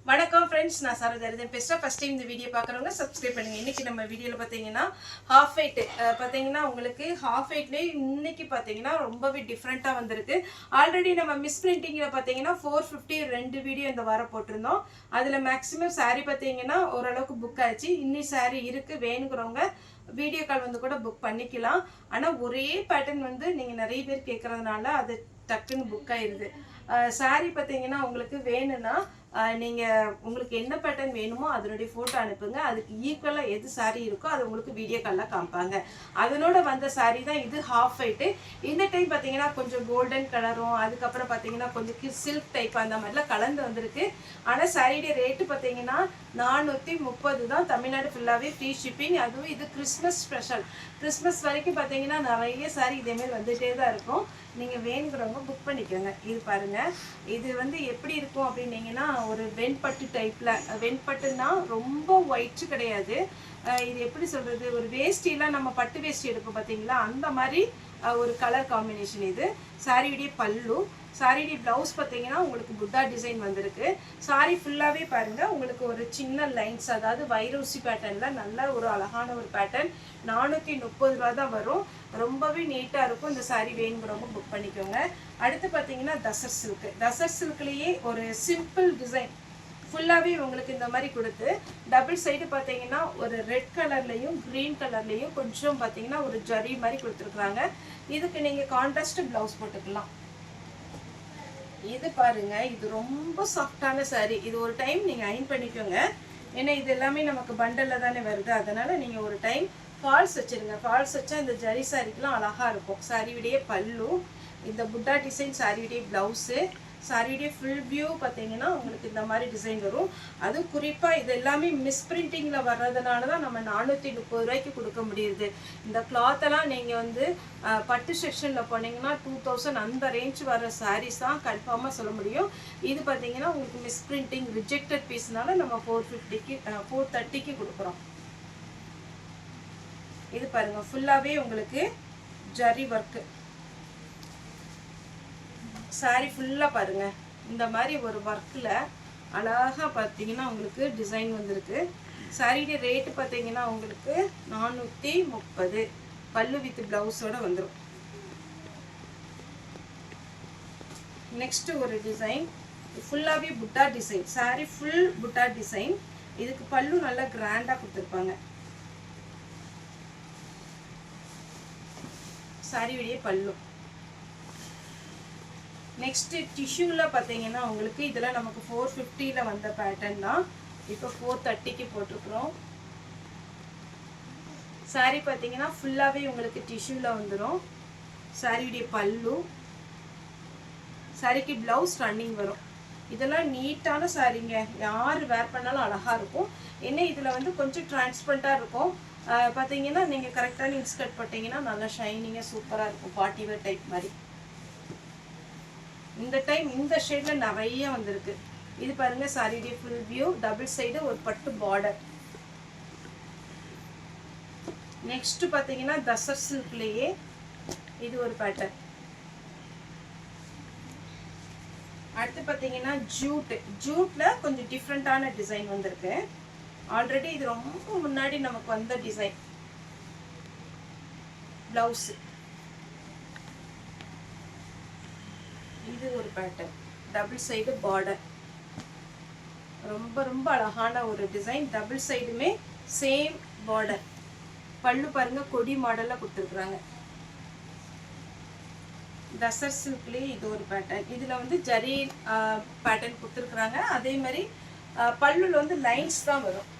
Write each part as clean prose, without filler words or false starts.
வணக்கம் ஃப்ரெண்ட்ஸ், நான் சரோஜாரிதன் பேசுகிறேன். ஃபஸ்ட் டைம் இந்த வீடியோ பார்க்குறவங்க சப்ஸ்கிரைப் பண்ணுங்கள். இன்றைக்கி நம்ம வீடியோவில் பார்த்தீங்கன்னா ஹாஃப் வெயிட் பார்த்தீங்கன்னா உங்களுக்கு ஹாஃப் வெயிட்லேயே இன்றைக்கி பார்த்தீங்கன்னா ரொம்பவே டிஃப்ரெண்ட்டாக வந்திருக்கு. ஆல்ரெடி நம்ம மிஸ் பிரிண்டிங்கில் பார்த்தீங்கன்னா 450 2 வீடியோ இந்த வாரம் போட்டிருந்தோம். அதில் மேக்ஸிமம் சாரீ பார்த்தீங்கன்னா ஓரளவுக்கு புக் ஆச்சு. இன்னும் சாரீ இருக்குது, வேணுங்கிறவங்க வீடியோ கால் வந்து கூட புக் பண்ணிக்கலாம். ஆனால் ஒரே பேட்டர்ன் வந்து நீங்கள் நிறைய பேர் கேட்குறதுனால அது டக்குன்னு புக் ஆயிடுது. சாரீ பார்த்தீங்கன்னா உங்களுக்கு வேணும்னா நீங்கள் உங்களுக்கு என்ன பேட்டர்ன் வேணுமோ அதனுடைய ஃபோட்டோ அனுப்புங்க. அதுக்கு ஈக்குவலாக எது சாரீ இருக்கோ அது உங்களுக்கு வீடியோ காலில் காமிப்பாங்க. அதனோட வந்த சாரீ தான் இது ஹாஃப் ஒயிட்டு. இந்த டைம் பார்த்தீங்கன்னா கொஞ்சம் கோல்டன் கலரும் அதுக்கப்புறம் பார்த்தீங்கன்னா கொஞ்சம் சில்க் டைப் அந்த மாதிரிலாம் கலந்து வந்திருக்கு. ஆனால் சாரியுடைய ரேட்டு பார்த்தீங்கன்னா 430 தான். தமிழ்நாடு ஃபுல்லாகவே ஃப்ரீ ஷிப்பிங். அதுவும் இது கிறிஸ்மஸ் ஸ்பெஷல். கிறிஸ்மஸ் வரைக்கும் பார்த்தீங்கன்னா நிறைய சாரீ இதேமாரி வந்துகிட்டே தான் இருக்கும். நீங்கள் வேணுங்கிறவங்க புக் பண்ணிக்கோங்க. இது பாருங்கள், இது வந்து எப்படி இருக்கும் அப்படின்னீங்கன்னா ஒரு வெண்பட்டு டைப்பில். வெண்பட்டுன்னா ரொம்ப ஒயிட்டு கிடையாது. இது எப்படி சொல்கிறது, ஒரு வேஷ்டிலாம் நம்ம பட்டு வேஷ்டி எடுப்போம் பார்த்தீங்களா, அந்த மாதிரி ஒரு கலர் காம்பினேஷன். இது சாரியுடைய பல்லு. சாரியுடைய ப்ளவுஸ் பார்த்தீங்கன்னா உங்களுக்கு புத்தா டிசைன் வந்திருக்கு. சாரி ஃபுல்லாகவே பாருங்கள் உங்களுக்கு ஒரு சின்ன லைன்ஸ், அதாவது வைரோசி பேட்டர்னில் நல்ல ஒரு அழகான ஒரு பேட்டர்ன். 430 ரூபா தான் வரும். ரொம்பவே நீட்டாக இருக்கும். இந்த சாரீ வேணுங்கிறவங்க புக் பண்ணிக்கோங்க. அடுத்து பார்த்தீங்கன்னா தசர் சில்க்கு. தசர் சில்க்லேயே ஒரு சிம்பிள் டிசைன் ஃபுல்லாகவே உங்களுக்கு இந்த மாதிரி கொடுத்து டபுள் சைடு பார்த்தீங்கன்னா ஒரு ரெட் கலர்லேயும் க்ரீன் கலர்லேயும் கொஞ்சம் பார்த்தீங்கன்னா ஒரு ஜரி மாதிரி கொடுத்துருக்குறாங்க. இதுக்கு நீங்கள் கான்ட்ராஸ்ட் ப்ளவுஸ் போட்டுக்கலாம். இது பாருங்க, இது ரொம்ப சாஃப்டான சாரீ. இது ஒரு டைம் நீங்கள் அயன் பண்ணிக்கோங்க. ஏன்னா இது எல்லாமே நமக்கு பண்டலில் தானே வருது. அதனால் நீங்கள் ஒரு டைம் ஃபால்ஸ் வச்சுருங்க. ஃபால்ஸ் வச்சா இந்த ஜரி சாரிக்கெலாம் அழகாக இருக்கும். சாரியுடைய பல்லு, இந்த புட்டா டிசைன் சாரியுடைய ப்ளவுஸு, சாரியுடைய ஃபுல் வியூ பார்த்தீங்கன்னா உங்களுக்கு இந்த மாதிரி டிசைன் வரும். அதுவும் குறிப்பாக இது எல்லாமே மிஸ் பிரிண்டிங்கில் வர்றதுனால தான் நம்ம 430 ரூபாய்க்கு கொடுக்க முடியுது. இந்த கிளாத்தெல்லாம் நீங்கள் வந்து பட்டு செக்ஷனில் போனீங்கன்னா 2000 அந்த ரேஞ்ச் வர சாரீஸ் தான் கன்ஃபார்மாக சொல்ல முடியும். இது பார்த்தீங்கன்னா உங்களுக்கு மிஸ் பிரிண்டிங் ரிஜெக்டட் பீஸ்னால நம்ம 450க்கு 430க்கு கொடுக்குறோம். இது பாருங்க, ஃபுல்லாகவே உங்களுக்கு ஜரி ஒர்க்கு. சாரி ஃபுல்லாக பாருங்கள் இந்த மாதிரி ஒரு ஒர்க்கில் அழகாக பார்த்தீங்கன்னா உங்களுக்கு டிசைன் வந்திருக்கு. சாரியுடைய ரேட்டு பார்த்தீங்கன்னா உங்களுக்கு 430. பல்லு வித் ப்ளவுஸோடு வந்துடும். நெக்ஸ்ட்டு ஒரு டிசைன் ஃபுல்லாகவே புட்டா டிசைன். சாரி ஃபுல் புட்டா டிசைன். இதுக்கு பல்லு நல்லா கிராண்டாக கொடுத்துருப்பாங்க. சாரியுடைய பல்லு. நெக்ஸ்ட்டு டிஷ்யூவில் பார்த்தீங்கன்னா உங்களுக்கு இதில் நமக்கு 450ல் வந்த பேட்டர்ன் தான் இப்போ 430க்கு போட்டிருக்குறோம். சாரீ பார்த்தீங்கன்னா ஃபுல்லாகவே உங்களுக்கு டிஷ்யூவில் வந்துடும். சாரியுடைய பல்லு, சாரிக்கு ப்ளவுஸ் ரன்னிங் வரும். இதெல்லாம் நீட்டான சாரீங்க, யார் வேர் பண்ணாலும் அழகாக இருக்கும். ஏன்னா இதில் வந்து கொஞ்சம் டிரான்ஸ்பரண்ட்டாக இருக்கும். பார்த்தீங்கன்னா நீங்கள் கரெக்டான இன்ஸ்கர்ட் போட்டிங்கன்னா நல்லா ஷைனிங்காக சூப்பராக இருக்கும். பார்ட்டி வேர் டைப் மாதிரி. இந்த டைம் இந்த ஷேடில் நிறைய வந்திருக்கு. இது பாருங்கள், சாரியுடைய ஃபுல் வியூ, டபுள் சைடு ஒரு பட்டு பார்டர். நெக்ஸ்ட்டு பார்த்தீங்கன்னா தசர் சில்க்லேயே இது ஒரு பேட்டர்ன். அடுத்து பார்த்தீங்கன்னா ஜூட்டில் கொஞ்சம் டிஃப்ரெண்ட்டான டிசைன் வந்திருக்கு. ஆல்ரெடி இது ரொம்ப முன்னாடி நமக்கு வந்த டிசைன். ப்ளவுஸு இது ஒரு பேட்டர்ன், டபுள் சைடு பார்டர். ரொம்ப ரொம்ப அழகான ஒரு டிசைன். டபுள் சைடுமே சேம் பார்டர். பல்லு பாருங்க, கொடி மாடலில் கொடுத்துருக்குறாங்க. தசர் சில்க்லேயே இது ஒரு பேட்டர்ன். இதில் வந்து ஜரி பேட்டர்ன் கொடுத்துருக்குறாங்க. அதே மாதிரி பல்லுல வந்து லைன்ஸ் தான் வரும்.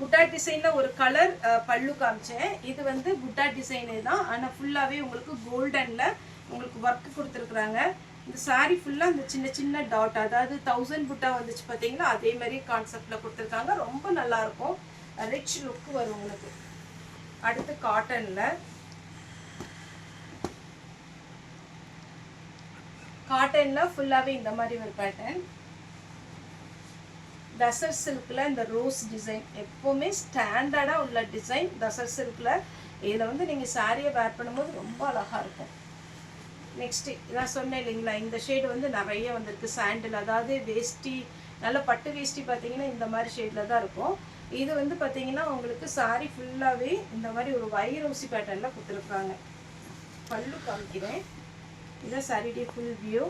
புட்டா டிசைனில் ஒரு கலர் பல்லு காமிச்சேன். இது வந்து புட்டா டிசைனே தான், ஆனால் ஃபுல்லாகவே உங்களுக்கு கோல்டனில் உங்களுக்கு ஒர்க்கு கொடுத்துருக்குறாங்க. இந்த சாரீ ஃபுல்லாக இந்த சின்ன சின்ன டாட், அதாவது 1000 புட்டா வந்துச்சு பார்த்தீங்களா, அதே மாதிரி கான்செப்டில் கொடுத்துருக்காங்க. ரொம்ப நல்லாயிருக்கும், ரிச் லுக்கு வரும் உங்களுக்கு. அடுத்து காட்டனில் ஃபுல்லாகவே இந்த மாதிரி ஒரு பேட்டர்ன். தசர் சில்கில் இந்த ரோஸ் டிசைன் எப்போவுமே ஸ்டாண்டர்டாக உள்ள டிசைன். தசர் சில்கில் இதில் வந்து நீங்கள் சாரியை வேர் பண்ணும்போது ரொம்ப அழகாக இருக்கும். நெக்ஸ்ட்டு நான் சொன்னேன் இல்லைங்களா, இந்த ஷேடு வந்து நிறைய வந்திருக்கு. சாண்டில், அதாவது வேஷ்டி நல்ல பட்டு வேஷ்டி பார்த்தீங்கன்னா இந்த மாதிரி ஷேடில் தான் இருக்கும். இது வந்து பார்த்தீங்கன்னா உங்களுக்கு சாரி ஃபுல்லாகவே இந்த மாதிரி ஒரு வைரோசி பேட்டர்னில் கொடுத்துருக்காங்க. பல்லு காமிக்கிறேன். இதான் சாரியுடைய ஃபுல் வியூ.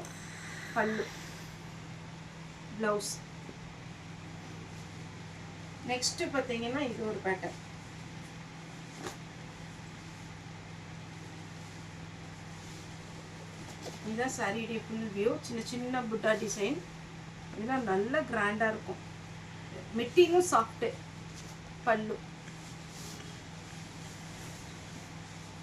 பல்லு, ப்ளவுஸ். நெக்ஸ்ட்டு பார்த்தீங்கன்னா இது ஒரு பேட்டர்ன். இதுதான் சாரியுடைய ஃபுல் வியூ. சின்ன சின்ன புட்டா டிசைன். இதெல்லாம் நல்ல கிராண்டாக இருக்கும். மெட்டீரியலும் சாஃப்ட்டு. பல்லு.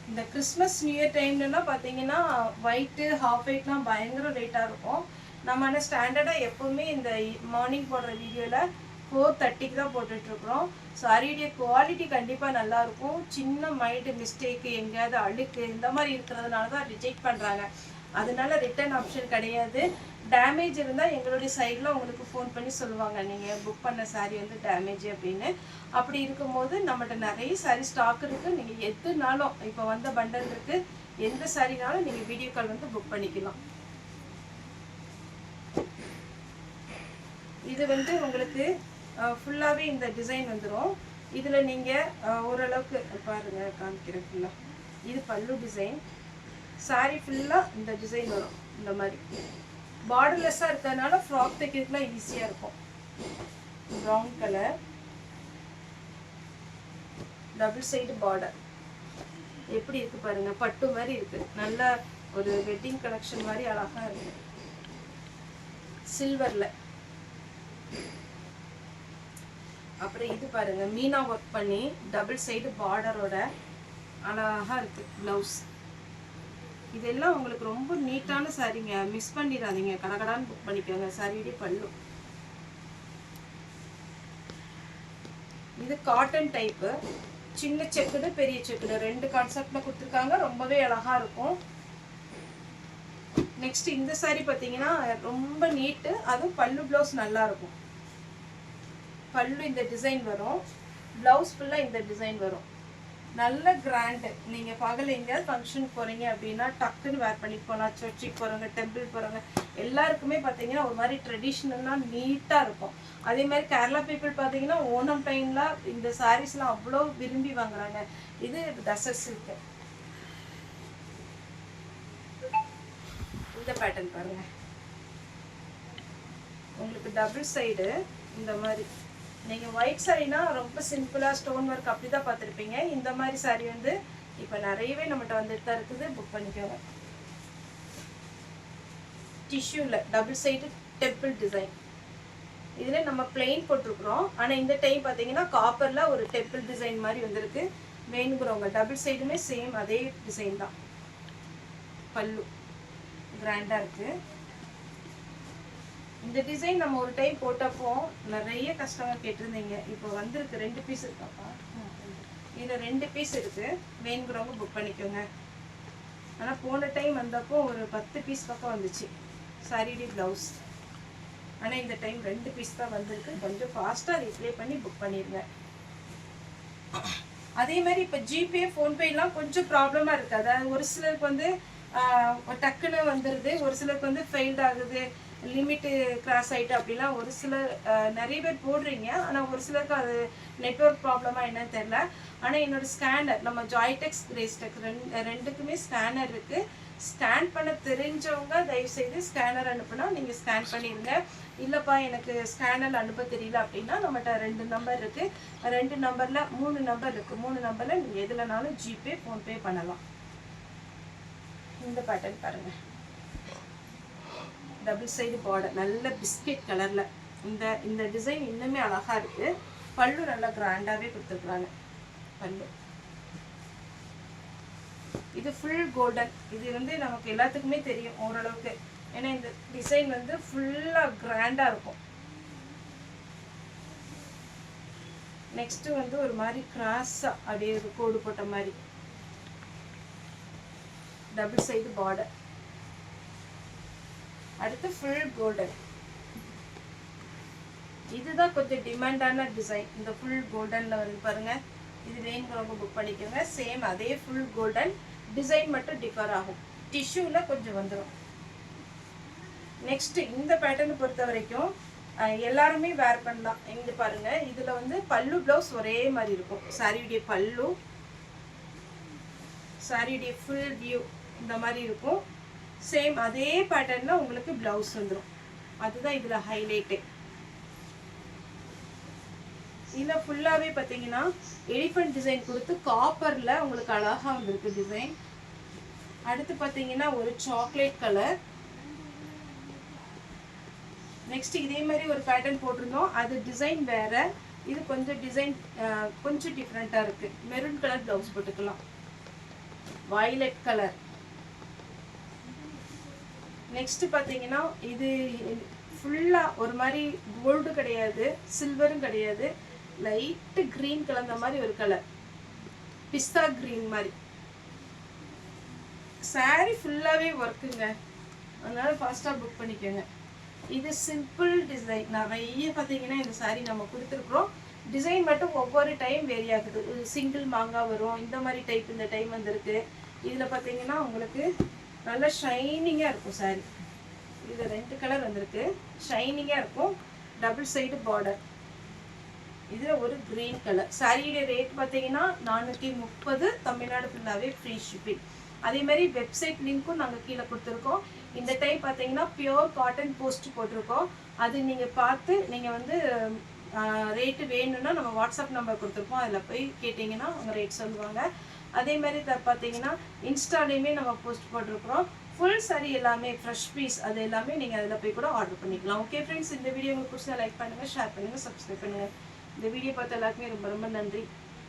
இந்த கிறிஸ்மஸ் நியூ இயர் டைம்லலாம் பார்த்தீங்கன்னா ஒயிட்டு ஹாஃப் ஒயிட்லாம் பயங்கர ரேட்டாக இருக்கும். நம்ம ஆனால் ஸ்டாண்டர்டாக எப்போவுமே இந்த மார்னிங் போடுற வீடியோவில் 4:30க்கு தான் போட்டுட்ருக்குறோம். சாரியுடைய குவாலிட்டி கண்டிப்பாக நல்லாயிருக்கும். சின்ன மைல்டு மிஸ்டேக்கு, எங்கேயாவது அழுக்கு இந்த மாதிரி இருக்கிறதுனால தான் ரிஜெக்ட் பண்ணுறாங்க. அதனால ரிட்டர்ன் ஆப்ஷன் கிடையாது. டேமேஜ் இருந்தால் எங்களுடைய சைடில் உங்களுக்கு ஃபோன் பண்ணி சொல்லுவாங்க, நீங்கள் புக் பண்ண சாரீ வந்து டேமேஜ் அப்படின்னு. அப்படி இருக்கும்போது நம்மகிட்ட நிறைய சாரீ ஸ்டாக் இருக்குது. நீங்கள் எதுனாலும் இப்போ வந்த பண்டல் இருக்குது, எந்த சாரினாலும் நீங்கள் வீடியோ கால் வந்து புக் பண்ணிக்கலாம். இது வந்து உங்களுக்கு ஃபுல்லாகவே இந்த டிசைன் வந்துடும். இதில் நீங்கள் ஓரளவுக்கு பாருங்கள், காமிக்கிறேன் ஃபுல்லாக. இது பல்லு டிசைன். சாரி ஃபுல்லாக இந்த டிசைன் வரும். இந்த மாதிரி பார்டர்லெஸ்ஸாக இருக்கிறதுனால ஃப்ராக் தைக்கிறதுக்குலாம் ஈஸியாக இருக்கும். Brown colour, double side border எப்படி இருக்குது பாருங்கள். பட்டு மாதிரி இருக்குது. நல்ல ஒரு வெட்டிங் கலெக்ஷன் மாதிரி அழகாக இருக்குது. சில்வரில். அப்புறம் இது பாருங்கள், மீனா ஒர்க் பண்ணி டபுள் சைடு பார்டரோட அழகாக இருக்குது ப்ளவுஸ். இதெல்லாம் உங்களுக்கு ரொம்ப நீட்டான சாரீங்க, மிஸ் பண்ணிடாதீங்க. கடகடான்னு புக் பண்ணிக்கோங்க. சாரியுடைய பல்லு. இது காட்டன் டைப்பு. சின்ன செக்குடு பெரிய செக்குடு 2 கான்செப்ட்ல கொடுத்துருக்காங்க. ரொம்பவே அழகா இருக்கும். நெக்ஸ்ட் இந்த சாரி பார்த்தீங்கன்னா ரொம்ப நீட்டு. அதுவும் பல்லு ப்ளவுஸ் நல்லா இருக்கும். பல்லு இந்த டிசைன் வரும். ப்ளவுஸ் ஃபுல்லாக இந்த டிசைன் வரும். நல்ல கிராண்டு. நீங்கள் பகல் எங்கேயாவது ஃபங்க்ஷனுக்கு போகிறீங்க அப்படின்னா டக்குன்னு வேர் பண்ணிட்டு போகலாம். சர்ச்சுக்கு போகிறவங்க, டெம்பிள் போகிறவங்க எல்லாருக்குமே பார்த்தீங்கன்னா ஒரு மாதிரி ட்ரெடிஷ்னலாக நீட்டாக இருக்கும். அதே மாதிரி கேரளா பீப்புள் பார்த்தீங்கன்னா ஓணம் டைமில் இந்த சாரீஸ்லாம் அவ்வளோ விரும்பி வாங்குறாங்க. இது டசர் சில்க். இந்த பேட்டர்ன் பாருங்கள். உங்களுக்கு டபுள் சைடு இந்த மாதிரி. நீங்கள் ஒயிட் சாரீனா ரொம்ப சிம்பிளாக ஸ்டோன் ஒர்க் அப்படி தான் பார்த்துருப்பீங்க. இந்த மாதிரி சாரீ வந்து இப்போ நிறையவே நம்மகிட்ட வந்துட்டு தான் இருக்குது. புக் பண்ணிக்கோங்க. டிஷ்யூவில் டபுள் சைடு டெம்பிள் டிசைன். இதில் நம்ம பிளெயின் போட்டிருக்கிறோம். ஆனால் இந்த டைம் பார்த்தீங்கன்னா காப்பரில் ஒரு டெம்பிள் டிசைன் மாதிரி வந்திருக்கு. வேணுங்கிறவங்க டபுள் சைடுமே சேம் அதே டிசைன் தான். பல்லு கிராண்டாக இருக்குது. இந்த டிசைன் நம்ம ஒரு டைம் போட்டப்போ நிறைய கஸ்டமர் கேட்டிருந்தீங்க. இப்போ வந்திருக்கு. 2 பீஸ் இருக்காப்பா. இதில் 2 பீஸ் இருக்குது. வேணுங்கிறவங்க புக் பண்ணிக்கோங்க. ஆனால் போன டைம் வந்தப்போ ஒரு 10 பீஸ் பக்கம் வந்துச்சு சாரியுடைய ப்ளவுஸ். ஆனால் இந்த டைம் 2 பீஸ் தான் வந்திருக்கு. கொஞ்சம் ஃபாஸ்ட்டாக ரிப்ளை பண்ணி புக் பண்ணிடுங்க. அதே மாதிரி இப்போ ஜிபே, ஃபோன்பேலாம் கொஞ்சம் ப்ராப்ளமாக இருக்குது. அதாவது ஒரு சிலருக்கு வந்து டக்குன்னு வந்துடுது, ஒரு சிலருக்கு வந்து ஃபெயில்ட் ஆகுது, லிமிட்டு கிராஸ் ஆகிட்டு அப்படிலாம் ஒரு சிலர் நிறைய பேர் போடுறீங்க. ஆனால் ஒரு சிலருக்கு அது நெட்வொர்க் ப்ராப்ளமாக என்னன்னு தெரில. ஆனால் என்னோடய ஸ்கேனர் நம்ம ஜாய்டெக்ஸ், கிரேஸ்டெக் ரெண்டுக்குமே ஸ்கேனர் இருக்குது. ஸ்கேன் பண்ண தெரிஞ்சவங்க தயவுசெய்து ஸ்கேனர் அனுப்புனா நீங்கள் ஸ்கேன் பண்ணிடுங்க. இல்லைப்பா எனக்கு ஸ்கேனர் அனுப்ப தெரியல அப்படின்னா நம்மகிட்ட 2 நம்பர் இருக்குது. 2 நம்பரில் 3 நம்பர் இருக்குது. 3 நம்பரில் நீங்கள் எதுலனாலும் ஜிபே, ஃபோன்பே பண்ணலாம். இந்த பேட்டர்ன் பாருங்கள். டபுள் சைடு பார்டர் நல்ல பிஸ்கெட் கலரில். இந்த டிசைன் இன்னுமே அழகாக இருக்குது. பல்லு நல்லா கிராண்டாகவே கொடுத்துருக்குறாங்க. பல்லு இது ஃபுல் கோல்டன். இது வந்து நமக்கு எல்லாத்துக்குமே தெரியும் ஓரளவுக்கு. ஏன்னா இந்த டிசைன் வந்து ஃபுல்லாக கிராண்டாக இருக்கும். நெக்ஸ்ட்டு வந்து ஒரு மாதிரி கிராஸாக அப்படியே ஒரு கோடு போட்ட மாதிரி டபுள் சைடு பார்டர். அடுத்து ஃபுல் கோல்டன். இதுதான் கொஞ்சம் டிமாண்டான டிசைன். இந்த ஃபுல் கோல்டனில் வந்து பாருங்கள். இது வேணுங்கிறவங்க புக் பண்ணிக்கோங்க. சேம் அதே ஃபுல் கோல்டன் டிசைன் மட்டும் டிஃபர் ஆகும். டிஷ்யூவில் கொஞ்சம் வந்துடும். நெக்ஸ்ட்டு இந்த பேட்டர்னை பொறுத்த வரைக்கும் எல்லாருமே வேர் பண்ணலாம். இங்கே பாருங்கள், இதில் வந்து பல்லு ப்ளவுஸ் ஒரே மாதிரி இருக்கும். சாரியுடைய பல்லு, சாரியுடைய ஃபுல் வியூ இந்த மாதிரி இருக்கும். சேம் அதே பேட்டர்னில் உங்களுக்கு ப்ளவுஸ் வந்துடும். அதுதான் இதில் ஹைலைட்டு. இதில் ஃபுல்லாகவே பார்த்தீங்கன்னா எலிஃபண்ட் டிசைன் கொடுத்து காப்பரில் உங்களுக்கு அழகாக வந்திருக்கு டிசைன். அடுத்து பார்த்தீங்கன்னா ஒரு சாக்லேட் கலர். நெக்ஸ்ட் இதே மாதிரி ஒரு பேட்டர்ன் போட்டிருந்தோம், அது டிசைன் வேற. இது கொஞ்சம் டிசைன் கொஞ்சம் டிஃப்ரெண்ட்டாக இருக்குது. மெரூன் கலர் ப்ளவுஸ் போட்டுக்கலாம். Violet colour. நெக்ஸ்ட் பார்த்தீங்கன்னா இது ஃபுல்லாக ஒரு மாதிரி கோல்டு கிடையாது, சில்வரும் கிடையாது, லைட்டு க்ரீன் கலந்த மாதிரி ஒரு கலர், பிஸ்தா க்ரீன் மாதிரி. சாரி ஃபுல்லாகவே ஒர்க்குங்க, அதனால ஃபாஸ்ட்டாக புக் பண்ணிக்கோங்க. இது சிம்பிள் டிசைன். நிறைய பார்த்தீங்கன்னா இந்த சாரி நம்ம கொடுத்துருக்குறோம். டிசைன் மட்டும் ஒவ்வொரு டைம் வேரி ஆகுது. சிங்கிள் மாங்காய் வரும், இந்த மாதிரி டைப் இந்த டைம் வந்திருக்கு. இதில் பார்த்தீங்கன்னா உங்களுக்கு நல்லா ஷைனிங்காக இருக்கும் சாரி. இதில் 2 கலர் வந்திருக்கு, ஷைனிங்காக இருக்கும். Double side border. இதில் ஒரு க்ரீன் கலர். சாரியோட ரேட் பார்த்தீங்கன்னா 430, தமிழ்நாடு ஃபுல்லாகவே ஃப்ரீ ஷிப்பிங். அதே மாதிரி வெப்சைட் லிங்க்கும் நாங்கள் கீழே கொடுத்துருக்கோம். இந்த டைம் பார்த்தீங்கன்னா பியோர் காட்டன் போஸ்ட் போட்டிருக்கோம். அது நீங்கள் பார்த்து நீங்கள் வந்து ரேட்டு வேணும்னா நம்ம வாட்ஸ்அப் நம்பர் கொடுத்துருக்கோம், அதில் போய் கேட்டிங்கன்னா அவங்க ரேட் சொல்லுவாங்க. அதே மாதிரி பார்த்தீங்கன்னா இன்ஸ்டாலேயுமே நம்ம போஸ்ட் போட்டிருக்கிறோம். ஃபுல் சாரி எல்லாமே ஃப்ரெஷ் பீஸ், அது எல்லாமே நீங்கள் அதில் போய் கூட ஆர்டர் பண்ணிக்கலாம். ஓகே ஃப்ரெண்ட்ஸ், இந்த வீடியோ உங்களுக்கு பிடிச்சா லைக் பண்ணுங்கள், ஷேர் பண்ணுங்கள், சப்ஸ்கிரைப் பண்ணுங்கள். இந்த வீடியோ பார்த்த எல்லாருக்குமே ரொம்ப ரொம்ப நன்றி.